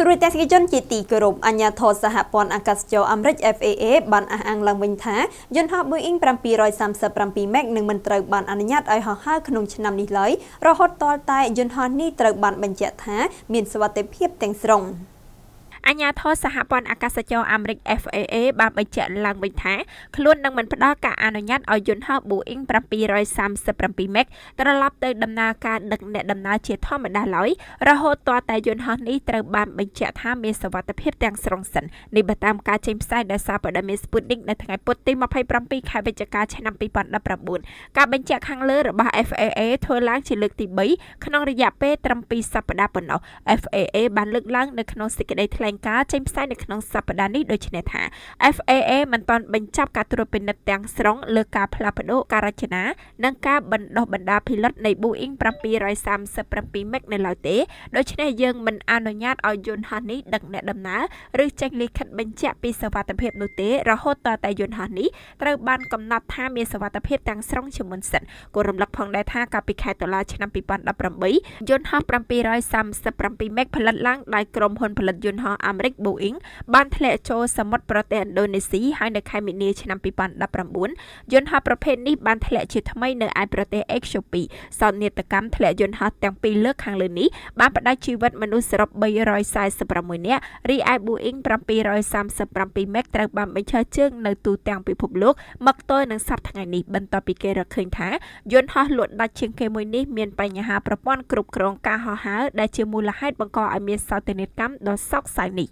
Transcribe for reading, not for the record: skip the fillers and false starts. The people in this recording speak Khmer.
ទូរទស្សនិកជនជាទីគោរពអាជ្ញាធរសហព័ន្ធអាកាសចរអាមេរិក FAA បានអះអាងឡើងវិញថាយន្តហោះ Boeing 737 MAX នឹងមិនត្រូវបានអនុញ្ញាតឲ្យហោះហើរក្នុងឆ្នាំនេះឡើយរហូតទាល់តែយន្តហោះនេះត្រូវបានបញ្ជាក់ថាមានសុវត្ថិភាពទាំងស្រុងអាជ្ញាធរសហព័ន្ធអាកាសចរអាមេរិក FAA បានបញ្ជាក់ឡើងវិញថាខ្លួននឹងមិនផ្ដល់ការអនុញ្ញាតឲ្យយន្តហោះ Boeing 737 MAX ត្រឡប់ទៅដំណើរការដឹកអ្នកដំណើរជាធម្មតាឡើយរហូតទាល់តែយន្តហោះនេះត្រូវបានបញ្ជាក់ថាមានសុវត្ថិភាពទាំងស្រុងសិននេះបើតាមការចេញផ្សាយដោយសារព័ត៌មាន Sputnik នៅថ្ងៃពុធទី27 ខែវិច្ឆិកាឆ្នាំ2019ការបញ្ជាក់ខាងលើរបស់ FAA ធ្វើឡើងជាលើកទី3ក្នុងរយៈពេលត្រឹម2សប្តាហ៍ប៉ុណ្ណោះ FAA បានលើកឡើងនៅក្នុងសេចក្តីថ្លែងការចេញផ្សាយនៅក្នុងសប្តាហ៍នេះដូចនេះថា FAA មិនទាន់បញ្ចប់ការត្រួតពិនិត្យទាំងស្រុងលើការផ្លាស់ប្ដូរការរចនានិងការបណ្ដុះបណ្ដាល pilot នៃ Boeing 737 MAX នៅឡើយទេដូច្នេះយើងមិនអនុញ្ញាតឲ្យយន្តហោះនេះដឹកអ្នកដំណើរឬចេញលិខិតបញ្ជាក់ពីសុវត្ថិភាពនោះទេរហូតដល់តែយន្តហោះនេះត្រូវបានកំណត់ថាមានសុវត្ថិភាពទាំងស្រុងជាមុនសិនគួររំលឹកផងដែរថាកាលពីខែតុលាឆ្នាំ2018យន្តហោះ737 MAX ផលិតឡើងដោយក្រុមហ៊ុនផលិតយន្តហោះអាមេរិក Boeing បានធ្លាក់ចូលសមុទ្រប្រទេសឥណ្ឌូនេស៊ីហើយនៅខែមីនាឆ្នាំ2019យន្តហោះប្រភេទនេះបានធ្លាក់ជាថ្មីនៅឯប្រទេសអេត្យូពីសោកនាដកម្មធ្លាក់យន្តហោះទាំងពីរលើកខាងលើនេះបានផ្ដាច់ជីវិតមនុស្សសរុប346នាក់រីឯ Boeing 737 MAX ត្រូវបានបញ្ឈរជើងនៅទូទាំងពិភពលោកមកទល់នឹងសប្តាហ៍ថ្ងៃនេះបន្ទាប់ពីគេរកឃើញថាយន្តហោះលួចដាច់ជាងគេមួយនេះមានបញ្ហាប្រព័ន្ធគ្រប់គ្រងការហោះហើរដែលជាមូលហេតុបង្កឲ្យមានសោកនាដកម្មដ៏សោកសៅនេះ